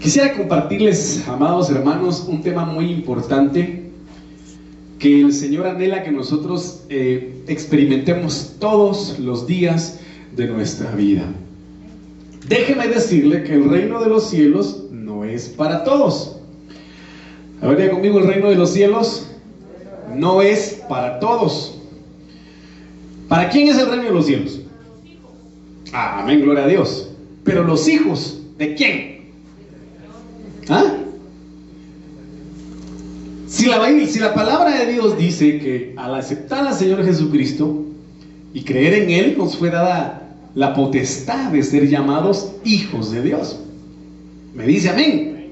Quisiera compartirles, amados hermanos, un tema muy importante que el Señor anhela que nosotros experimentemos todos los días de nuestra vida. Déjeme decirle que el reino de los cielos no es para todos. A ver, diga conmigo, el reino de los cielos no es para todos. ¿Para quién es el reino de los cielos? Amén, gloria a Dios. Pero los hijos, ¿de quién? ¿Ah? Si la palabra de Dios dice que al aceptar al Señor Jesucristo y creer en Él, nos fue dada la potestad de ser llamados hijos de Dios. Me dice amén.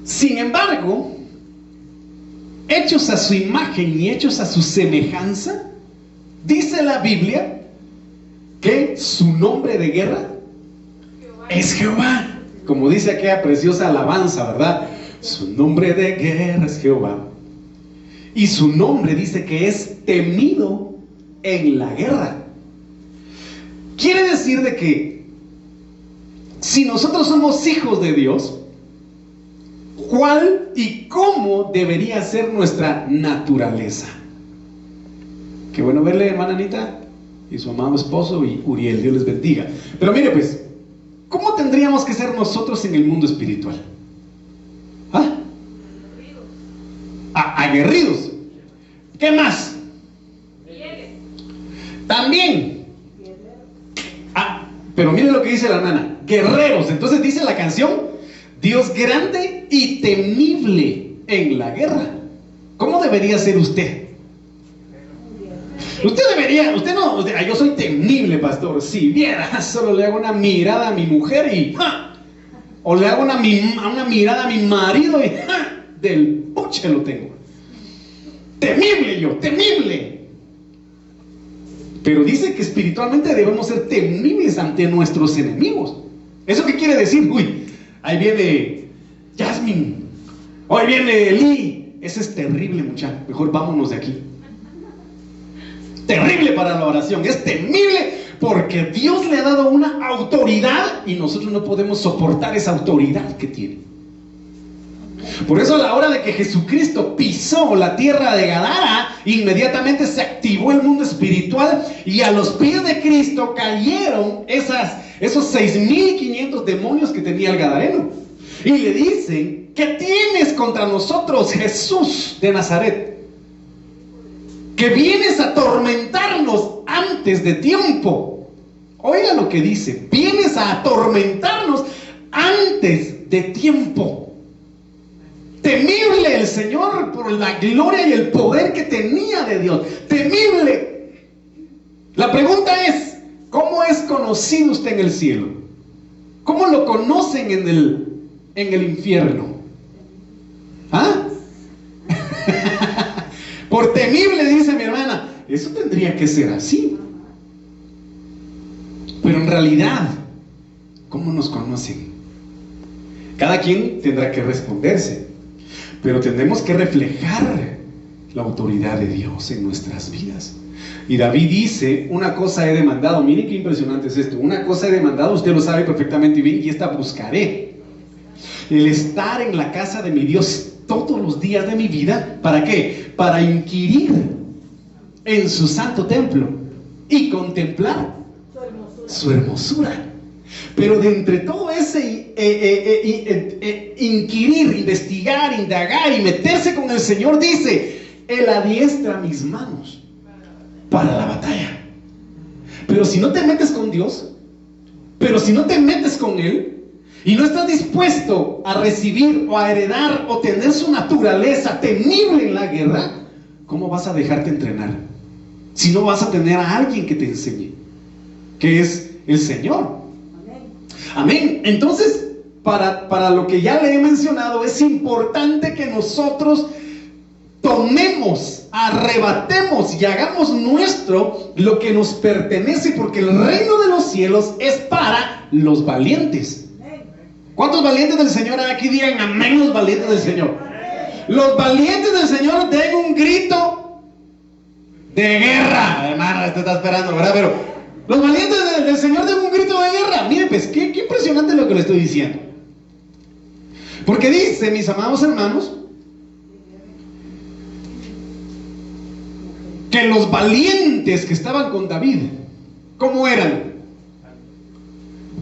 Sin embargo, hechos a su imagen y hechos a su semejanza, dice la Biblia que su nombre de guerra es Jehová. Como dice aquella preciosa alabanza, ¿verdad? Su nombre de guerra es Jehová. Y su nombre dice que es temido en la guerra. Quiere decir de que si nosotros somos hijos de Dios, ¿cuál y cómo debería ser nuestra naturaleza? Qué bueno verle, hermana Anita y su amado esposo y Uriel, Dios les bendiga. Pero mire pues, ¿cómo tendríamos que ser nosotros en el mundo espiritual? ¿Ah? Aguerridos. ¿Qué más? También. Pero mire lo que dice la hermana, guerreros. Entonces dice la canción, Dios grande y temible en la guerra. ¿Cómo debería ser usted? Usted no, yo soy temible, pastor. Si viera, solo le hago una mirada a mi mujer y ¡ja! O le hago una mirada a mi marido y ¡ja! Del puche lo tengo. Temible yo, temible. Pero dice que espiritualmente debemos ser temibles ante nuestros enemigos. ¿Eso qué quiere decir? Uy, ahí viene Jasmine, hoy viene Lee. Ese es terrible, muchacho. Mejor vámonos de aquí. Terrible para la oración, es temible porque Dios le ha dado una autoridad y nosotros no podemos soportar esa autoridad que tiene. Por eso a la hora de que Jesucristo pisó la tierra de Gadara, inmediatamente se activó el mundo espiritual y a los pies de Cristo cayeron esos 6,500 demonios que tenía el gadareno. Y le dicen, ¿qué tienes contra nosotros, Jesús de Nazaret? Que vienes a atormentarnos antes de tiempo. Oiga lo que dice, vienes a atormentarnos antes de tiempo. Temible el Señor por la gloria y el poder que tenía de Dios. Temible. La pregunta es, ¿cómo es conocido usted en el cielo? ¿Cómo lo conocen en el infierno? ¿Ah? Por temible, dice mi hermana. Eso tendría que ser así. Pero en realidad, ¿cómo nos conocen? Cada quien tendrá que responderse. Pero tenemos que reflejar la autoridad de Dios en nuestras vidas. Y David dice, una cosa he demandado. Mire qué impresionante es esto. Una cosa he demandado, usted lo sabe perfectamente bien, y esta buscaré. El estar en la casa de mi Dios todos los días de mi vida. ¿Para qué? Para inquirir en su santo templo y contemplar su hermosura. Pero de entre todo ese inquirir, investigar, indagar y meterse con el Señor, dice, Él adiestra mis manos para la batalla. Pero si no te metes con Dios, pero si no te metes con Él y no estás dispuesto a recibir o a heredar o tener su naturaleza temible en la guerra, ¿cómo vas a dejarte entrenar? Si no vas a tener a alguien que te enseñe, que es el Señor. Amén. Entonces, para lo que ya le he mencionado, es importante que nosotros tomemos, arrebatemos y hagamos nuestro lo que nos pertenece, porque el reino de los cielos es para los valientes. ¿Cuántos valientes del Señor hay aquí? Digan amén los valientes del Señor. Los valientes del Señor den un grito de guerra. Hermano, este está esperando, ¿verdad? Pero los valientes del Señor den un grito de guerra. Mire pues, qué impresionante lo que le estoy diciendo. Porque dice, mis amados hermanos, que los valientes que estaban con David, ¿cómo eran?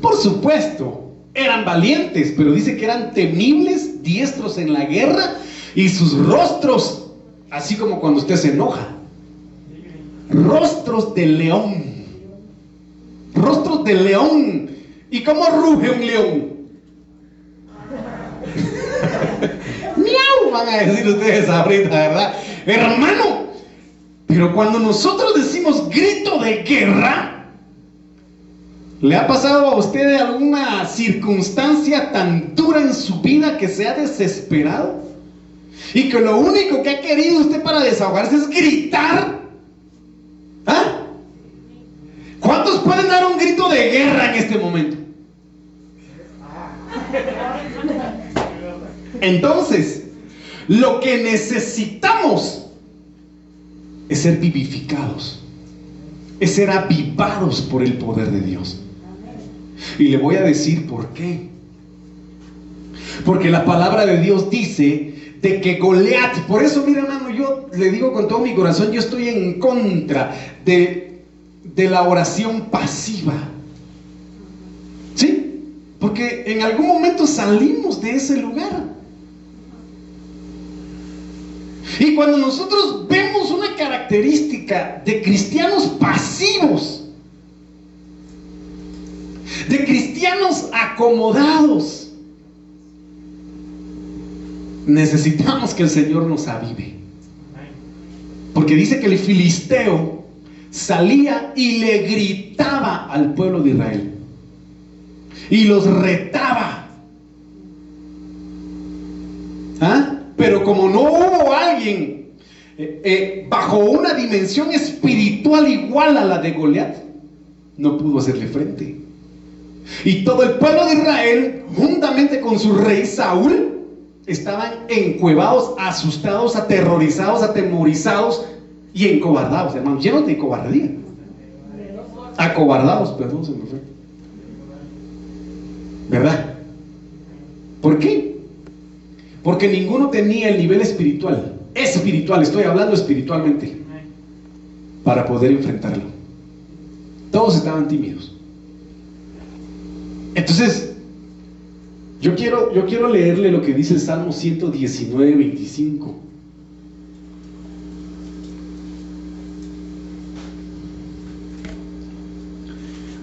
Por supuesto, eran valientes, pero dice que eran temibles, diestros en la guerra, y sus rostros, así como cuando usted se enoja, rostros de león. Rostros de león. ¿Y cómo ruge un león? Miau, van a decir ustedes ahorita, ¿verdad? Hermano, pero cuando nosotros decimos grito de guerra, ¿le ha pasado a usted alguna circunstancia tan dura en su vida que se ha desesperado? Y que lo único que ha querido usted para desahogarse es gritar. ¿Ah? ¿Cuántos pueden dar un grito de guerra en este momento? Entonces, lo que necesitamos es ser vivificados, es ser avivados por el poder de Dios. Y le voy a decir por qué. Porque la palabra de Dios dice de que Goliat, por eso mira hermano, yo le digo con todo mi corazón, yo estoy en contra de la oración pasiva. ¿Sí? Porque en algún momento salimos de ese lugar. Y cuando nosotros vemos una característica de cristianos pasivos, de cristianos acomodados, necesitamos que el Señor nos avive. Porque dice que el filisteo salía y le gritaba al pueblo de Israel y los retaba. ¿Ah? Pero como no hubo alguien bajo una dimensión espiritual igual a la de Goliat, no pudo hacerle frente. Y todo el pueblo de Israel, juntamente con su rey Saúl, estaban encuevados, asustados, aterrorizados, atemorizados y encobardados, hermanos, llenos de cobardía. Acobardados, perdón, se me fue. ¿Verdad? ¿Por qué? Porque ninguno tenía el nivel espiritual, estoy hablando espiritualmente, para poder enfrentarlo. Todos estaban tímidos. Entonces, yo quiero leerle lo que dice el Salmo 119, 25.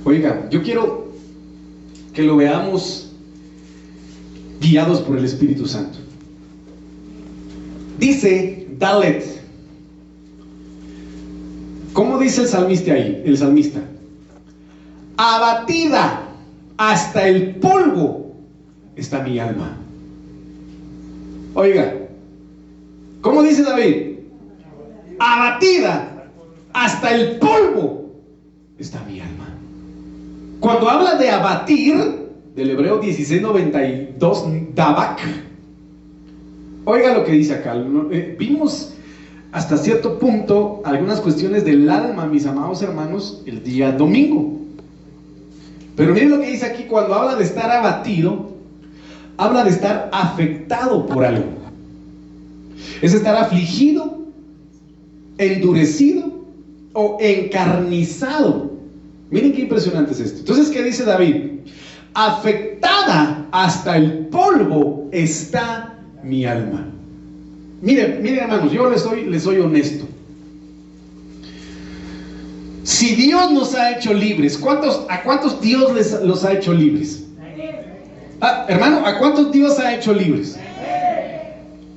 Oiga, yo quiero que lo veamos guiados por el Espíritu Santo. Dice Dalet. ¿Cómo dice el salmista ahí? El salmista: abatida hasta el polvo está mi alma. Oiga, ¿cómo dice David? Abatida hasta el polvo está mi alma. Cuando habla de abatir, del hebreo 16:92, dabak, oiga lo que dice acá. Vimos hasta cierto punto algunas cuestiones del alma, mis amados hermanos, el día domingo. Pero miren lo que dice aquí. Cuando habla de estar abatido, habla de estar afectado por algo. Es estar afligido, endurecido o encarnizado. Miren qué impresionante es esto. Entonces, ¿qué dice David? Afectada hasta el polvo está mi alma. Miren hermanos, yo les soy honesto. Si Dios nos ha hecho libres, ¿a cuántos Dios los ha hecho libres? Hermano, ¿a cuántos Dios ha hecho libres?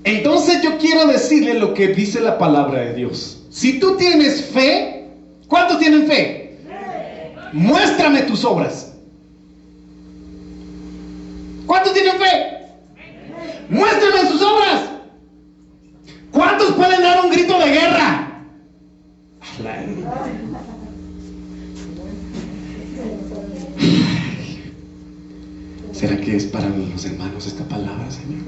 Entonces yo quiero decirle lo que dice la palabra de Dios. Si tú tienes fe, ¿cuántos tienen fe? Muéstrame tus obras. ¿Cuántos tienen fe? Muéstrame sus obras. ¿Cuántos pueden dar un grito de guerra? ¿Será que es para los hermanos esta palabra, Señor?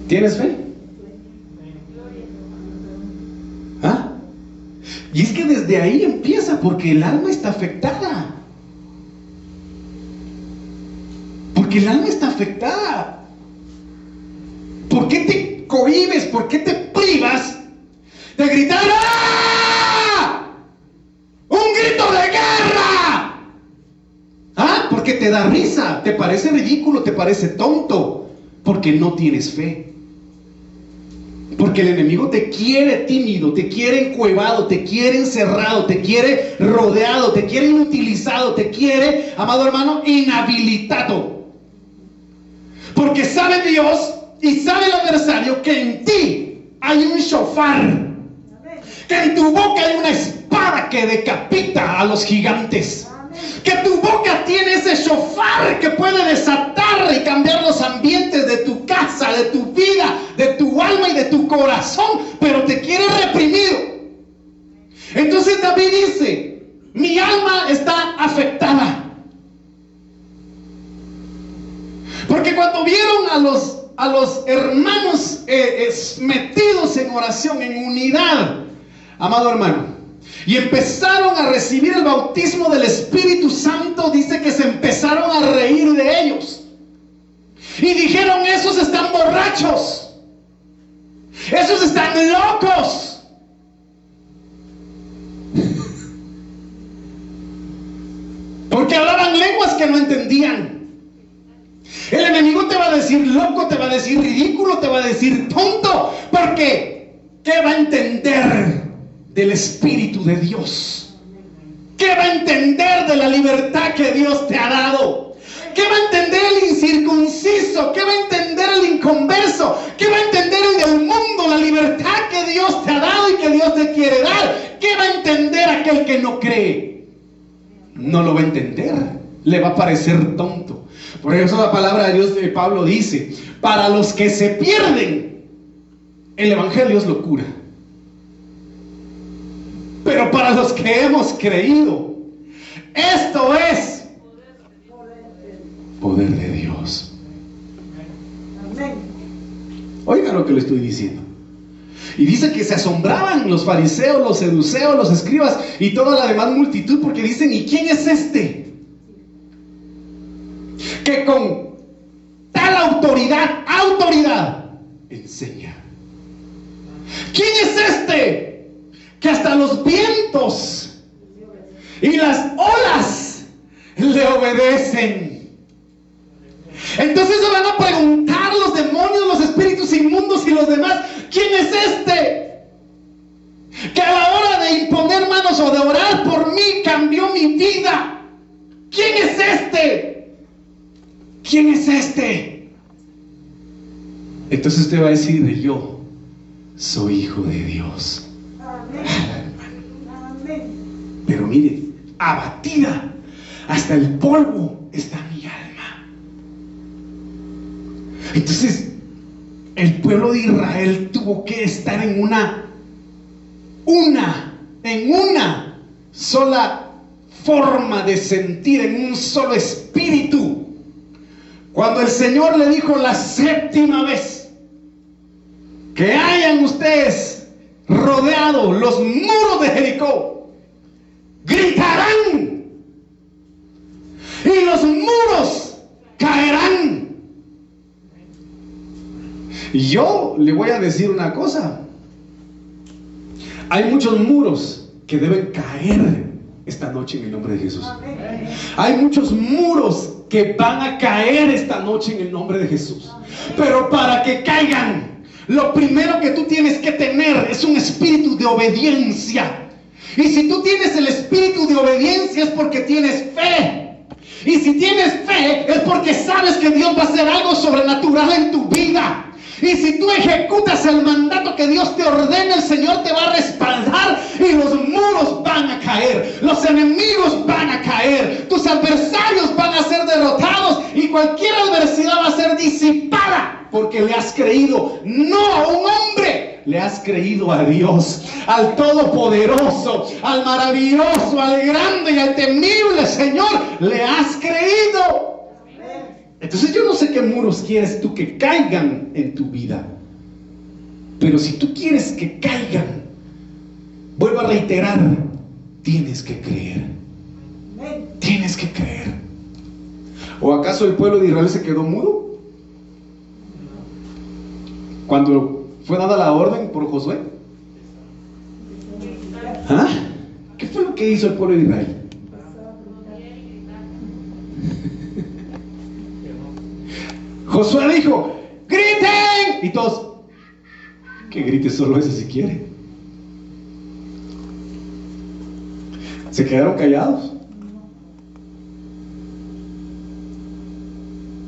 ¿Tienes fe? ¿Ah? Y es que desde ahí empieza, porque el alma está afectada. Porque el alma está afectada. ¿Por qué te cohibes? ¿Por qué te privas de gritar ¡ah! ¡Un grito de guerra! ¿Ah? Porque te da risa, te parece ridículo, te parece tonto, porque no tienes fe. Porque el enemigo te quiere tímido, te quiere encuevado, te quiere encerrado, te quiere rodeado, te quiere inutilizado, te quiere, amado hermano, inhabilitado. Porque sabe Dios y sabe el adversario que en ti hay un shofar, que en tu boca hay una espada que decapita a los gigantes, que tu boca tiene ese shofar que puede desatar y cambiar los ambientes de tu casa, de tu vida, de tu alma y de tu corazón, pero te quiere reprimido. Entonces David dice: mi alma está afectada. Porque cuando vieron a los hermanos metidos en oración, en unidad, amado hermano, y empezaron a recibir el bautismo del Espíritu Santo, dice que se empezaron a reír de ellos. Y dijeron: esos están borrachos, esos están locos. Porque hablaban lenguas que no entendían. El enemigo te va a decir loco, te va a decir ridículo, te va a decir tonto. Porque ¿qué va a entender del Espíritu de Dios? ¿Qué va a entender de la libertad que Dios te ha dado? ¿Qué va a entender el incircunciso? ¿Qué va a entender el inconverso? ¿Qué va a entender el del mundo? La libertad que Dios te ha dado y que Dios te quiere dar. ¿Qué va a entender aquel que no cree? No lo va a entender, le va a parecer tonto. Por eso la palabra de Dios de Pablo dice: para los que se pierden, el evangelio es locura, pero para los que hemos creído, esto es poder de Dios. Oigan lo que le estoy diciendo. Y dice que se asombraban los fariseos, los saduceos, los escribas y toda la demás multitud, porque dicen: ¿y quién es este que con tal autoridad enseña? ¿Quién es este que hasta los vientos y las olas le obedecen? Entonces se van a preguntar los demonios, los espíritus inmundos y los demás: ¿quién es este que a la hora de imponer manos o de orar por mí cambió mi vida? ¿Quién es este? ¿Quién es este? Entonces usted va a decir: yo soy hijo de Dios. Amén. Pero mire, abatida hasta el polvo está mi alma. Entonces el pueblo de Israel tuvo que estar en una sola forma de sentir, en un solo espíritu. Cuando el Señor le dijo la séptima vez que hayan ustedes rodeado los muros de Jericó, gritarán y los muros caerán. Y yo le voy a decir una cosa: hay muchos muros que deben caer esta noche en el nombre de Jesús. Hay muchos muros que van a caer esta noche en el nombre de Jesús. Pero para que caigan, lo primero que tú tienes que tener es un espíritu de obediencia. Y si tú tienes el espíritu de obediencia es porque tienes fe. Y si tienes fe es porque sabes que Dios va a hacer algo sobrenatural en tu vida. Y si tú ejecutas el mandato que Dios te ordena, el Señor te va a respaldar y los muros van a caer, los enemigos van a caer, tus adversarios van a ser derrotados y cualquier adversidad va a ser disipada, porque le has creído no a un hombre, le has creído a Dios, al Todopoderoso, al maravilloso, al grande y al temible Señor, le has creído. Entonces yo no sé qué muros quieres tú que caigan en tu vida, pero si tú quieres que caigan, vuelvo a reiterar, tienes que creer. Tienes que creer. ¿O acaso el pueblo de Israel se quedó mudo cuando fue dada la orden por Josué? ¿Ah? ¿Qué fue lo que hizo el pueblo de Israel? Josué dijo: ¡griten! Y todos: que grite solo ese si quiere. Se quedaron callados.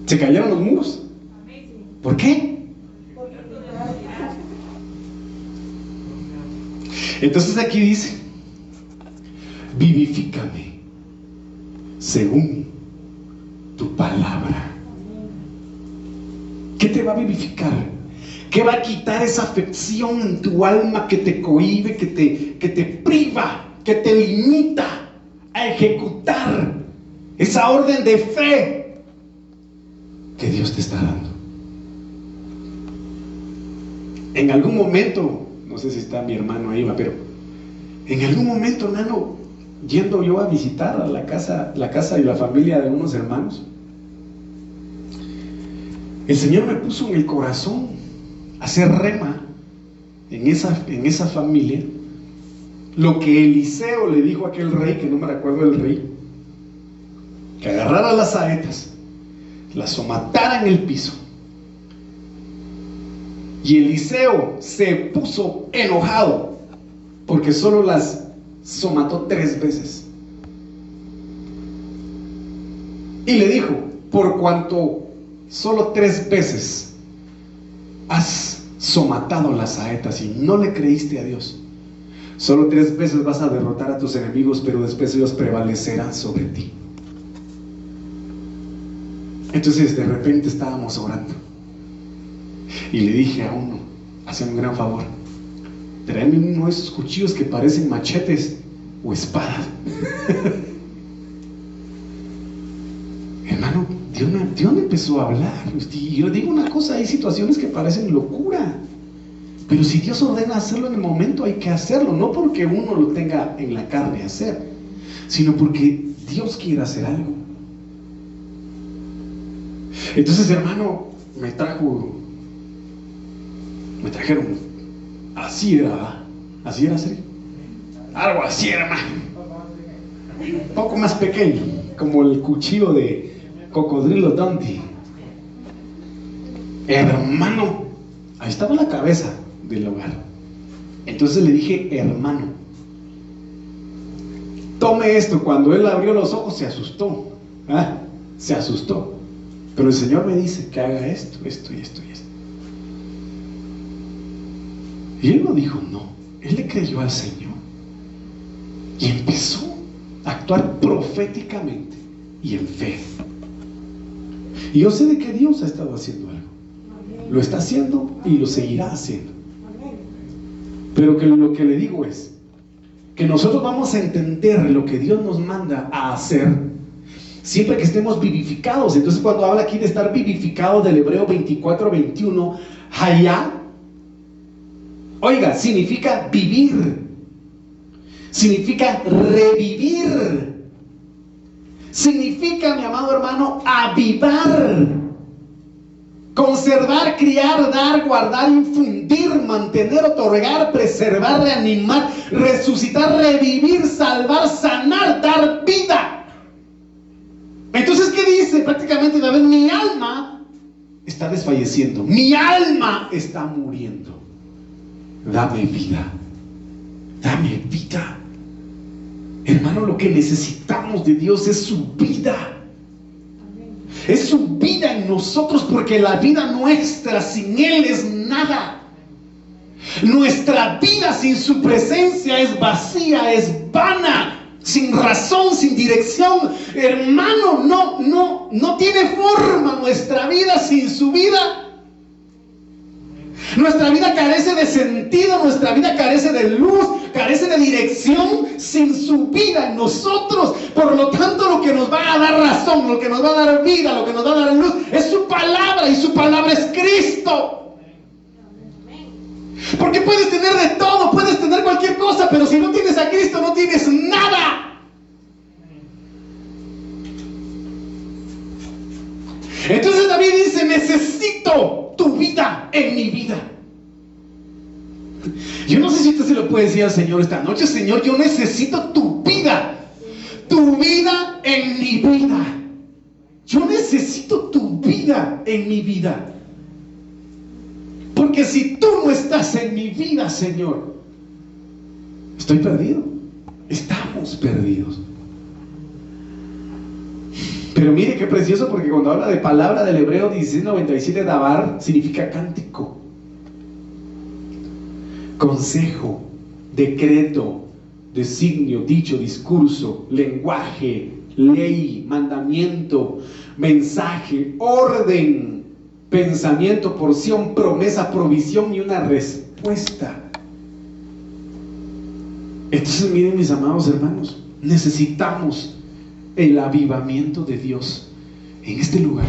Se cayeron los muros. ¿Por qué? Entonces aquí dice: vivifícame según tu palabra. ¿Qué te va a vivificar? ¿Qué va a quitar esa afección en tu alma que te cohíbe, que te priva, que te limita a ejecutar esa orden de fe que Dios te está dando? En algún momento, no sé si está mi hermano ahí, pero en algún momento, hermano, yendo yo a visitar a la casa y la familia de unos hermanos, el Señor me puso en el corazón hacer rema en esa familia lo que Eliseo le dijo a aquel rey, que no me recuerdo el rey, que agarrara las saetas, las somatara en el piso. Y Eliseo se puso enojado porque solo las somató 3 veces. Y le dijo: por cuanto solo 3 veces has somatado las saetas y no le creíste a Dios, solo 3 veces vas a derrotar a tus enemigos, pero después ellos prevalecerán sobre ti. Entonces de repente estábamos orando y le dije a uno: hazme un gran favor, tráeme uno de esos cuchillos que parecen machetes o espadas. Hermano, Dios me empezó a hablar. Y yo digo una cosa: hay situaciones que parecen locura, pero si Dios ordena hacerlo en el momento, hay que hacerlo, no porque uno lo tenga en la carne hacer, sino porque Dios quiere hacer algo. Entonces, hermano, me trajeron, así era, ¿sí? Algo así, hermano, un poco más pequeño, como el cuchillo de Cocodrilo Dundee. Hermano, ahí estaba la cabeza del hogar. Entonces le dije: hermano, tome esto. Cuando él abrió los ojos se asustó, se asustó, pero el Señor me dice que haga esto, esto y esto y esto. Y él no dijo no, él le creyó al Señor y empezó a actuar proféticamente y en fe. Y yo sé de que Dios ha estado haciendo algo, lo está haciendo y lo seguirá haciendo. Pero que lo que le digo es que nosotros vamos a entender lo que Dios nos manda a hacer siempre que estemos vivificados. Entonces, cuando habla aquí de estar vivificado, del Hebreo 24:21, hayá, oiga, significa vivir, significa revivir, significa, mi amado hermano, avivar, conservar, criar, dar, guardar, infundir, mantener, otorgar, preservar, reanimar, resucitar, revivir, salvar, sanar, dar vida. Entonces, ¿qué dice? Prácticamente, David: mi alma está desfalleciendo, mi alma está muriendo. Dame vida, dame vida. Hermano, lo que necesitamos de Dios es su vida. Es su vida en nosotros, porque la vida nuestra sin Él es nada. Nuestra vida sin su presencia es vacía, es vana, sin razón, sin dirección. Hermano, no tiene forma nuestra vida sin su vida. Nuestra vida carece de sentido, nuestra vida carece de luz, carece de dirección sin su vida en nosotros. Por lo tanto, lo que nos va a dar razón, lo que nos va a dar vida, lo que nos va a dar luz es su palabra, y su palabra es Cristo. Porque puedes tener de todo, puedes tener cualquier cosa, pero si no tienes a Cristo no tienes nada. Entonces David dice: necesito tu vida en mi vida. Yo no sé si usted se lo puede decir al Señor esta noche: Señor, yo necesito tu vida en mi vida. Yo necesito tu vida en mi vida. Porque si tú no estás en mi vida, Señor, estoy perdido. Estamos perdidos. Pero mire qué precioso, porque cuando habla de palabra del hebreo 1697, dabar significa cántico, consejo, decreto, designio, dicho, discurso, lenguaje, ley, mandamiento, mensaje, orden, pensamiento, porción, promesa, provisión y una respuesta. Entonces miren, mis amados hermanos, necesitamos el avivamiento de Dios en este lugar.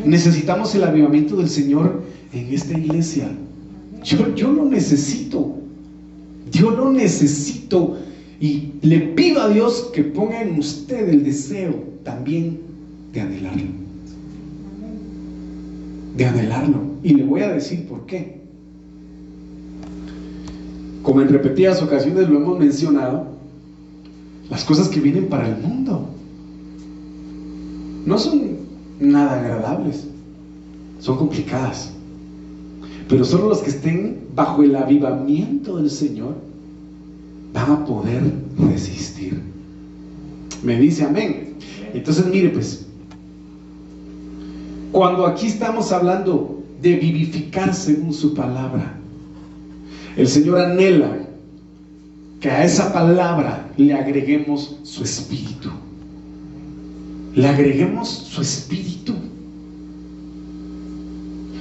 Necesitamos el avivamiento del Señor en esta iglesia. Yo lo necesito. Yo lo necesito. Y le pido a Dios que ponga en usted el deseo también de anhelarlo. De anhelarlo. Y le voy a decir por qué. Como en repetidas ocasiones lo hemos mencionado, las cosas que vienen para el mundo no son nada agradables, son complicadas. Pero solo los que estén bajo el avivamiento del Señor van a poder resistir. Me dice amén. Entonces mire pues, cuando aquí estamos hablando de vivificar según su palabra, el Señor anhela que a esa palabra le agreguemos su espíritu. Le agreguemos su espíritu.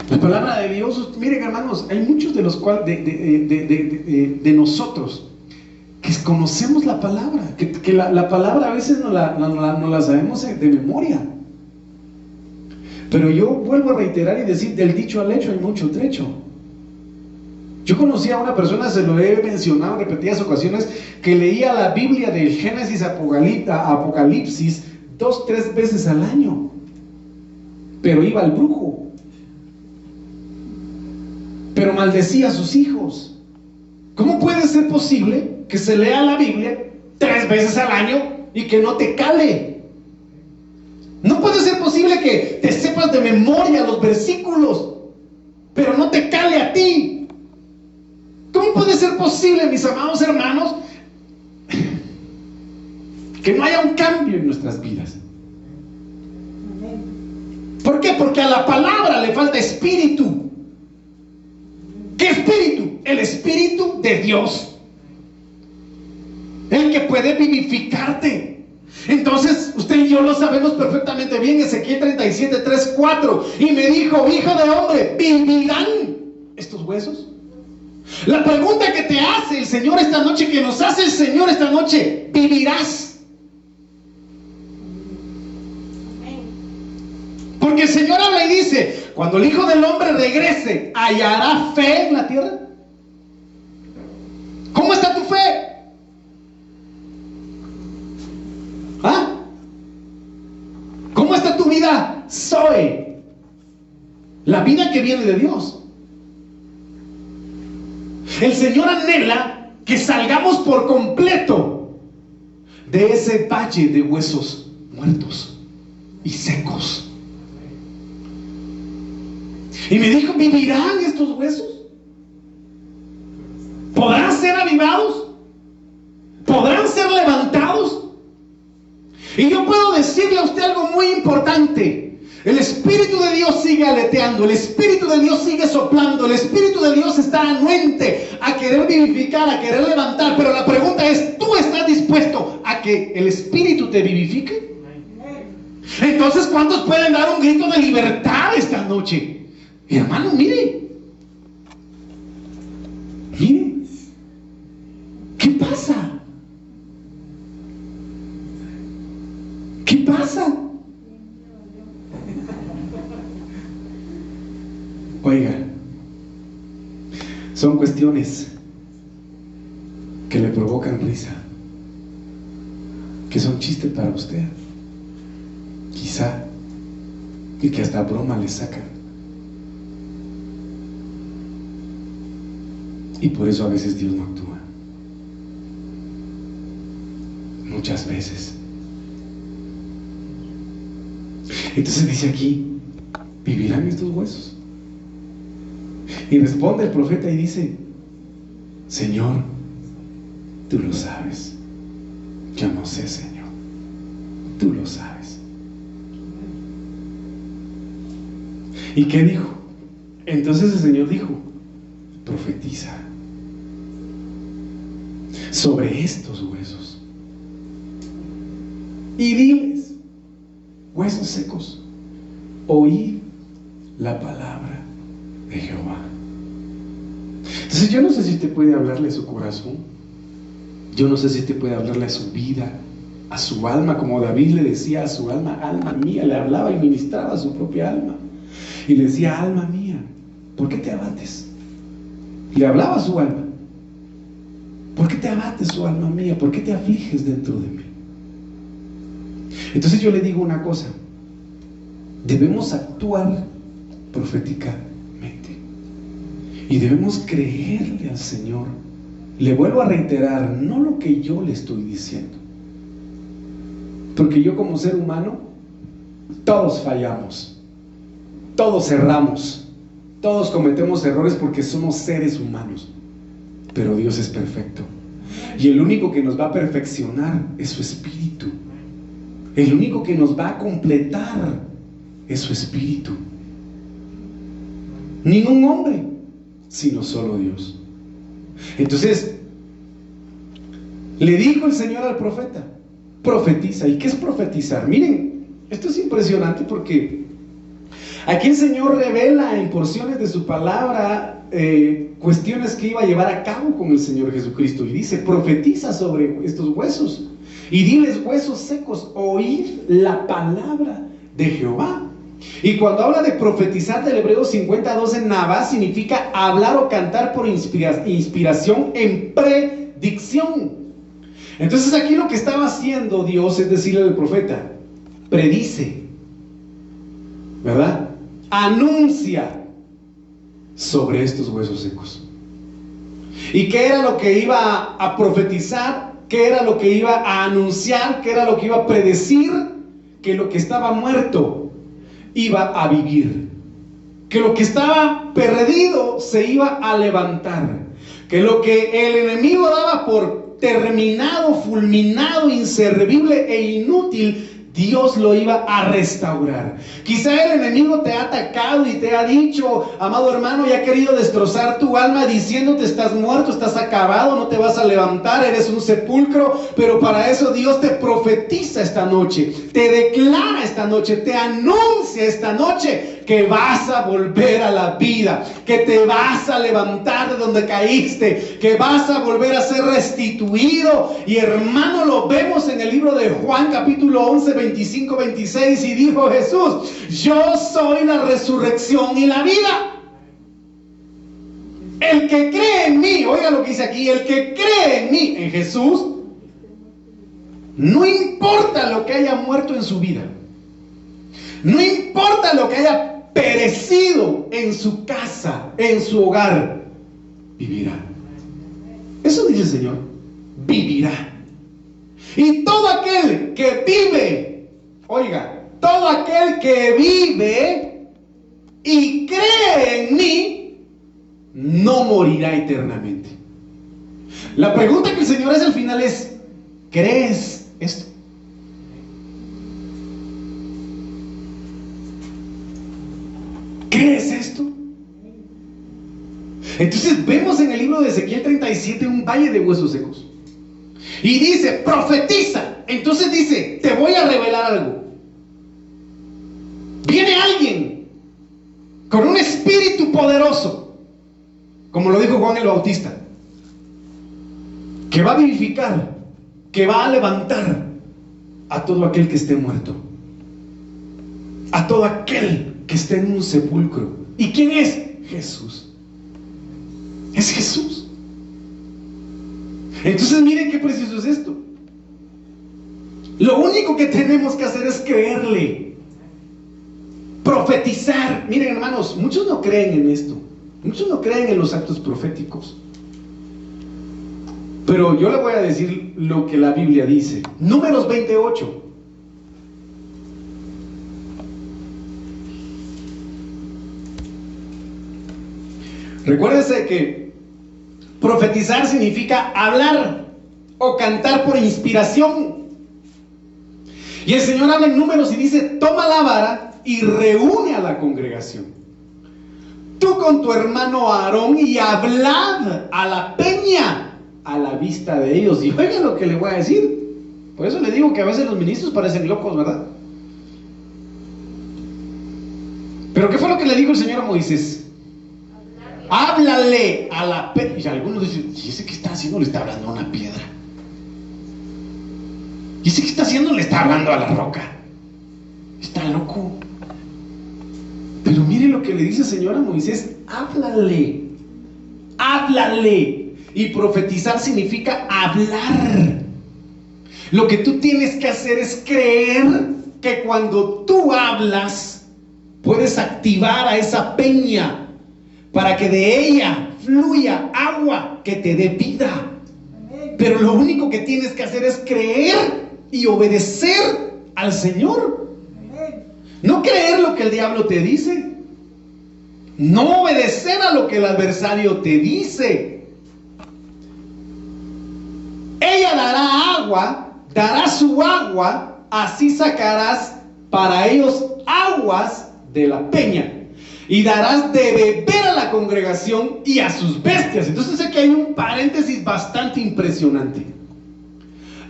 La palabra de Dios, miren hermanos, hay muchos de los cuales de nosotros que conocemos la palabra, que la palabra a veces no la sabemos de memoria. Pero yo vuelvo a reiterar y decir: del dicho al hecho hay mucho trecho. Yo conocí a una persona, se lo he mencionado en repetidas ocasiones, que leía la Biblia del Génesis a Apocalipsis 2-3 veces al año, pero iba al brujo, pero maldecía a sus hijos. ¿Cómo puede ser posible que se lea la Biblia 3 veces al año y que no te cale? No puede ser posible que te sepas de memoria los versículos, pero no te cale a ti. ¿Cómo puede ser posible, mis amados hermanos, que no haya un cambio en nuestras vidas? ¿Por qué? Porque a la palabra le falta espíritu. ¿Qué espíritu? El espíritu de Dios, el que puede vivificarte. Entonces usted y yo lo sabemos perfectamente bien. Ezequiel 37:3-4: y me dijo: hijo de hombre, ¿vivirán estos huesos? La pregunta que te hace el Señor esta noche, que nos hace el Señor esta noche: ¿vivirás? Porque el Señor habla y dice: cuando el Hijo del Hombre regrese, ¿hallará fe en la tierra? ¿Cómo está tu fe? ¿Ah? ¿Cómo está tu vida? Zoe, la vida que viene de Dios. El Señor anhela que salgamos por completo de ese valle de huesos muertos y secos. Y me dijo: ¿vivirán estos huesos? ¿Podrán ser avivados? ¿Podrán ser levantados? Y yo puedo decirle a usted algo muy importante: el Espíritu de Dios sigue aleteando, el Espíritu de Dios sigue soplando, el Espíritu de Dios está anuente a querer vivificar, a querer levantar. Pero la pregunta es: ¿tú estás dispuesto a que el Espíritu te vivifique? Entonces, ¿cuántos pueden dar un grito de libertad esta noche? Mi hermano, mire, ¿qué pasa? ¿Qué pasa? Oiga, son cuestiones que le provocan risa, que son chistes para usted, quizá, y que hasta broma le sacan. Y por eso a veces Dios no actúa. Muchas veces. Entonces dice aquí, ¿vivirán estos huesos? Y responde el profeta y dice, Señor, tú lo sabes. Yo no sé, Señor. Tú lo sabes. ¿Y qué dijo? Entonces el Señor dijo, profetiza sobre estos huesos y diles, huesos secos, oíd la palabra de Jehová. Entonces yo no sé si usted puede hablarle a su corazón, yo no sé si usted puede hablarle a su vida, a su alma, como David le decía a su alma, alma mía, le hablaba y ministraba a su propia alma y le decía, alma mía, ¿por qué te abates? Le hablaba a su alma, ¿por qué te abates, su alma mía? ¿Por qué te afliges dentro de mí? Entonces yo le digo una cosa, debemos actuar proféticamente y debemos creerle al Señor. Le vuelvo a reiterar, no lo que yo le estoy diciendo, porque yo como ser humano, todos fallamos, todos erramos, todos cometemos errores porque somos seres humanos, pero Dios es perfecto y el único que nos va a perfeccionar es su Espíritu. El único que nos va a completar es su Espíritu. Ningún hombre, sino solo Dios. Entonces, le dijo el Señor al profeta, profetiza. ¿Y qué es profetizar? Miren, esto es impresionante porque aquí el Señor revela en porciones de su palabra cuestiones que iba a llevar a cabo con el Señor Jesucristo. Y dice, profetiza sobre estos huesos y diles, huesos secos, oíd la palabra de Jehová. Y cuando habla de profetizar del Hebreo 50:12, Nabá significa hablar o cantar por inspiración en predicción. Entonces aquí lo que estaba haciendo Dios es decirle al profeta, predice, ¿verdad? Anuncia sobre estos huesos secos. ¿Y qué era lo que iba a profetizar? ¿Qué era lo que iba a anunciar? ¿Qué era lo que iba a predecir? Que lo que estaba muerto iba a vivir, que lo que estaba perdido se iba a levantar, que lo que el enemigo daba por terminado, fulminado, inservible e inútil, Dios lo iba a restaurar. Quizá el enemigo te ha atacado y te ha dicho, amado hermano, y ha querido destrozar tu alma diciéndote estás muerto, estás acabado, no te vas a levantar, eres un sepulcro. Pero para eso Dios te profetiza esta noche, te declara esta noche, te anuncia esta noche que vas a volver a la vida, que te vas a levantar de donde caíste, que vas a volver a ser restituido. Y hermano, lo vemos en el libro de Juan capítulo 11, 25, 26, y dijo Jesús, yo soy la resurrección y la vida. El que cree en mí, oiga lo que dice aquí, el que cree en mí, en Jesús, no importa lo que haya muerto en su vida, no importa lo que haya perecido en su casa, en su hogar, vivirá. Eso dice el Señor, vivirá. Y todo aquel que vive, oiga, todo aquel que vive y cree en mí, no morirá eternamente. La pregunta que el Señor hace al final es, ¿crees esto? ¿Crees esto? Entonces vemos en el libro de Ezequiel 37 un valle de huesos secos. Y dice, profetiza. Entonces dice, te voy a revelar algo. Viene alguien con un espíritu poderoso, como lo dijo Juan el Bautista, que va a vivificar, que va a levantar a todo aquel que esté muerto, a todo aquel que esté en un sepulcro. ¿Y quién es? Jesús. Es Jesús. Entonces miren qué precioso es esto. Lo único que tenemos que hacer es creerle. Profetizar. Miren, hermanos, muchos no creen en esto. Muchos no creen en los actos proféticos. Pero yo le voy a decir lo que la Biblia dice. Números 28. Recuérdese que profetizar significa hablar o cantar por inspiración. Y el Señor habla en Números y dice: toma la vara y reúne a la congregación, tú con tu hermano Aarón, y hablad a la peña a la vista de ellos. Y oigan lo que le voy a decir. Por eso le digo que a veces los ministros parecen locos, ¿verdad? Pero ¿qué fue lo que le dijo el Señor a Moisés? Háblale a la peña. Y algunos dicen: ¿y ese qué está haciendo? Le está hablando a una piedra. ¿Y ese qué está haciendo? Le está hablando a la roca. Está loco. Pero mire lo que le dice el Señor a Moisés: háblale, háblale. Y profetizar significa hablar. Lo que tú tienes que hacer es creer que cuando tú hablas puedes activar a esa peña para que de ella fluya agua que te dé vida. Pero lo único que tienes que hacer es creer y obedecer al Señor. No creer lo que el diablo te dice. No obedecer a lo que el adversario te dice. Ella dará agua, dará su agua, así sacarás para ellos aguas de la peña. Y darás de beber a la congregación y a sus bestias. Entonces aquí hay un paréntesis bastante impresionante.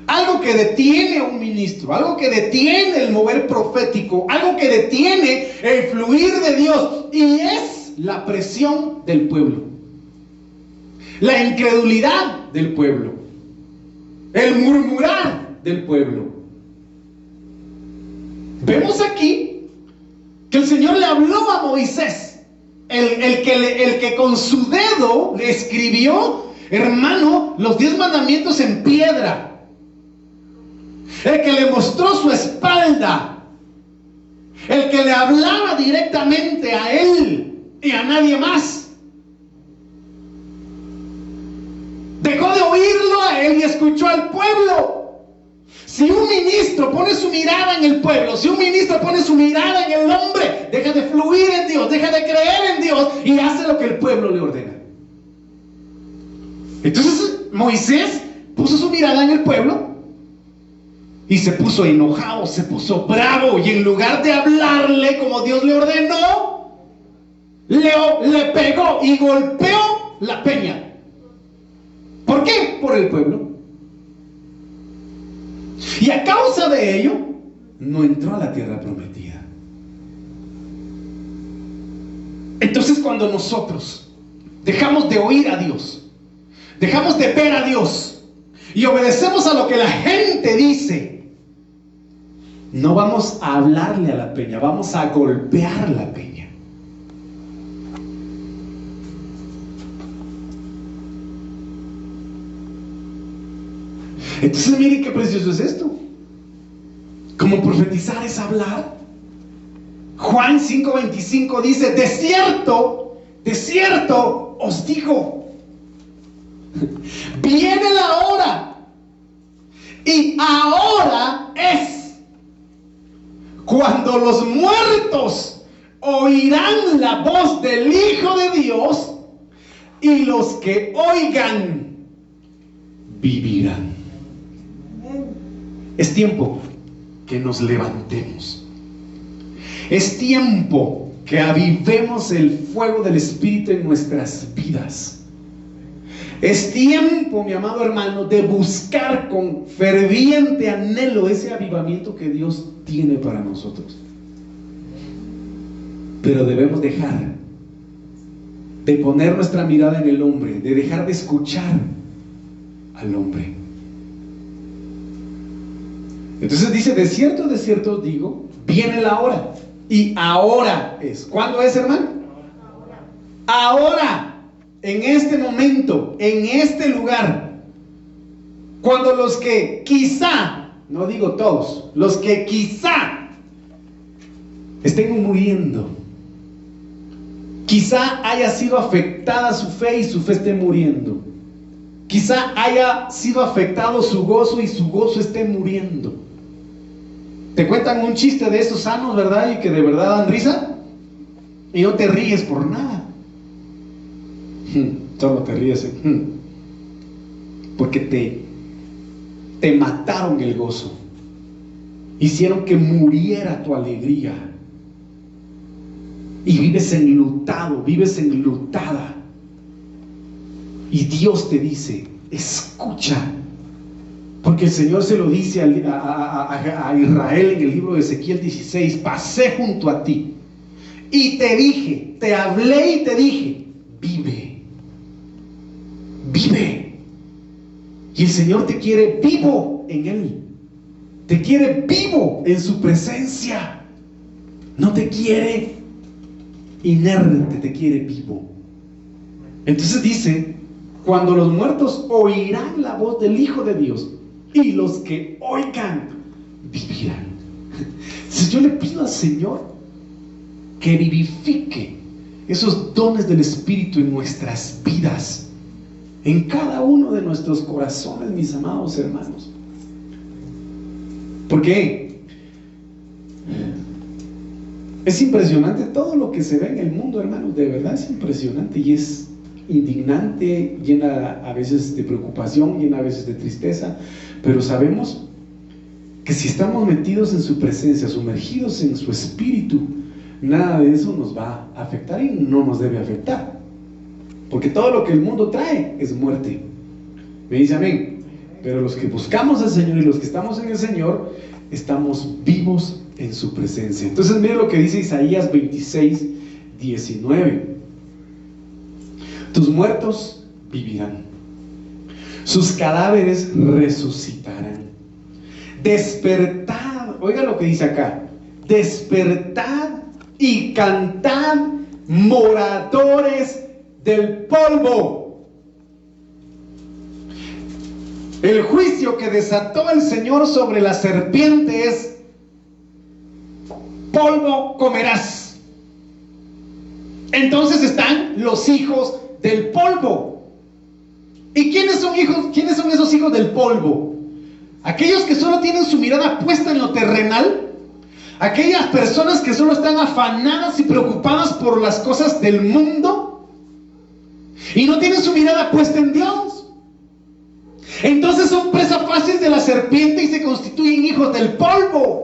Algo que detiene a un ministro, algo que detiene el mover profético, algo que detiene el fluir de Dios, y es la presión del pueblo, la incredulidad del pueblo, el murmurar del pueblo. Vemos aquí que el Señor le habló a Moisés, el que con su dedo le escribió, hermano, los 10 mandamientos en piedra. El que le mostró su espalda, el que le hablaba directamente a él y a nadie más. Dejó de oírlo a él y escuchó al pueblo. Si un ministro pone su mirada en el pueblo, si un ministro pone su mirada en el hombre, deja de fluir en Dios, deja de creer en Dios y hace lo que el pueblo le ordena. Entonces Moisés puso su mirada en el pueblo y se puso enojado, se puso bravo, y en lugar de hablarle como Dios le ordenó, le pegó y golpeó la peña. ¿Por qué? Por el pueblo. Y a causa de ello, no entró a la tierra prometida. Entonces, cuando nosotros dejamos de oír a Dios, dejamos de ver a Dios y obedecemos a lo que la gente dice, no vamos a hablarle a la peña, vamos a golpear la peña. Entonces miren qué precioso es esto. Como profetizar es hablar. Juan 5:25 dice: de cierto os digo, viene la hora, y ahora es, cuando los muertos oirán la voz del Hijo de Dios, y los que oigan vivirán. Es tiempo que nos levantemos. Es tiempo que avivemos el fuego del Espíritu en nuestras vidas. Es tiempo, mi amado hermano, de buscar con ferviente anhelo ese avivamiento que Dios tiene para nosotros. Pero debemos dejar de poner nuestra mirada en el hombre, de dejar de escuchar al hombre. Entonces dice: de cierto os digo, viene la hora, y ahora es. ¿Cuándo es, hermano? Ahora, en este momento, en este lugar, cuando los que quizá, no digo todos, los que quizá estén muriendo. Quizá haya sido afectada su fe y su fe esté muriendo. Quizá haya sido afectado su gozo y su gozo esté muriendo. Te cuentan un chiste de esos sanos, ¿verdad? Y que de verdad dan risa. Y no te ríes por nada. Solo te ríes. Porque te mataron el gozo. Hicieron que muriera tu alegría. Y vives enlutado, vives enlutada. Y Dios te dice, escucha. Porque el Señor se lo dice a Israel en el libro de Ezequiel 16: pasé junto a ti y te dije, te hablé y te dije, vive, vive. Y el Señor te quiere vivo en Él, te quiere vivo en su presencia. No te quiere inerte, te quiere vivo. Entonces dice: cuando los muertos oirán la voz del Hijo de Dios, y los que oigan vivirán. Entonces yo le pido al Señor que vivifique esos dones del Espíritu en nuestras vidas, en cada uno de nuestros corazones, mis amados hermanos. Porque es impresionante todo lo que se ve en el mundo, hermanos. De verdad es impresionante y es indignante, llena a veces de preocupación, llena a veces de tristeza. Pero sabemos que si estamos metidos en su presencia, sumergidos en su Espíritu, nada de eso nos va a afectar y no nos debe afectar. Porque todo lo que el mundo trae es muerte. Me dice amén. Pero los que buscamos al Señor y los que estamos en el Señor, estamos vivos en su presencia. Entonces mire lo que dice Isaías 26:19. Tus muertos vivirán, sus cadáveres resucitarán. Despertad, oiga lo que dice acá: despertad y cantad, moradores del polvo. El juicio que desató el Señor sobre la serpiente es: polvo comerás. Entonces están los hijos del polvo. ¿Y quiénes son esos hijos del polvo? Aquellos que solo tienen su mirada puesta en lo terrenal, aquellas personas que solo están afanadas y preocupadas por las cosas del mundo y no tienen su mirada puesta en Dios. Entonces son presa fácil de la serpiente y se constituyen hijos del polvo.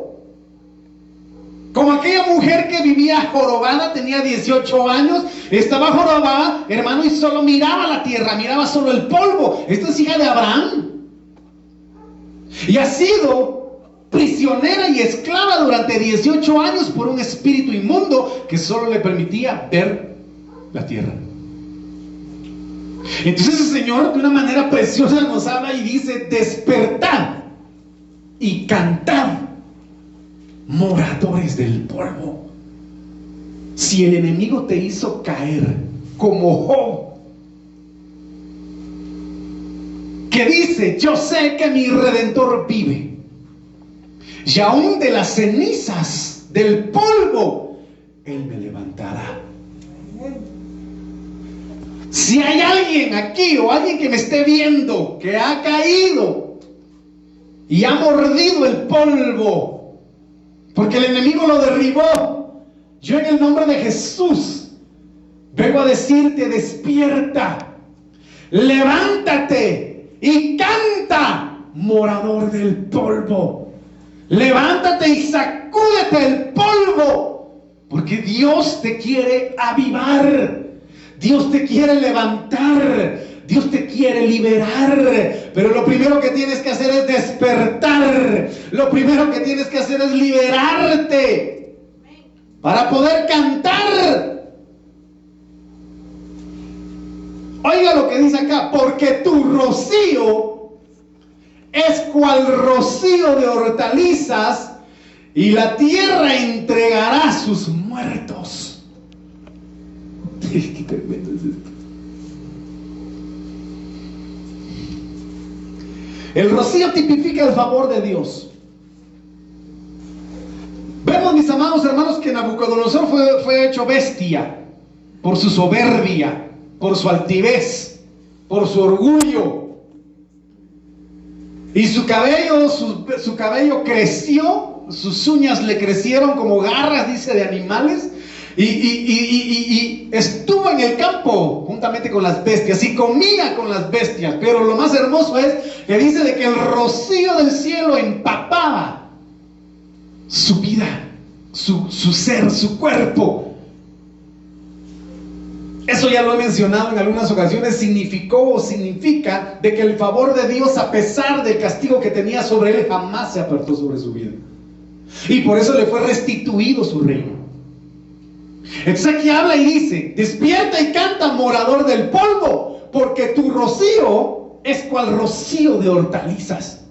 Como aquella mujer que vivía jorobada, tenía 18 años, estaba jorobada, hermano, y solo miraba la tierra, miraba solo el polvo. Esta es hija de Abraham. Y ha sido prisionera y esclava durante 18 años por un espíritu inmundo que solo le permitía ver la tierra. Entonces el Señor de una manera preciosa nos habla y dice: despertad y cantad, moradores del polvo. Si el enemigo te hizo caer como Job, que dice: yo sé que mi Redentor vive, y aún de las cenizas del polvo Él me levantará. Si hay alguien aquí o alguien que me esté viendo que ha caído y ha mordido el polvo porque el enemigo lo derribó, yo en el nombre de Jesús vengo a decirte: despierta, levántate y canta, morador del polvo. Levántate y sacúdete el polvo, porque Dios te quiere avivar, Dios te quiere levantar, Dios te quiere liberar. Pero lo primero que tienes que hacer es despertar. Lo primero que tienes que hacer es liberarte para poder cantar. Oiga lo que dice acá: porque tu rocío es cual rocío de hortalizas, y la tierra entregará sus muertos. Qué tremendo es esto. El rocío tipifica el favor de Dios. Vemos, mis amados hermanos, que Nabucodonosor fue hecho bestia por su soberbia, por su altivez, por su orgullo. Y su cabello creció, sus uñas le crecieron como garras, dice, de animales. Y estuvo en el campo juntamente con las bestias y comía con las bestias. Pero lo más hermoso es que dice de que el rocío del cielo empapaba su vida, su ser, su cuerpo. Eso ya lo he mencionado en algunas ocasiones. Significa de que el favor de Dios, a pesar del castigo que tenía sobre él, jamás se apartó sobre su vida. Y por eso le fue restituido su reino. Entonces aquí habla y dice: despierta y canta, morador del polvo, porque tu rocío es cual rocío de hortalizas,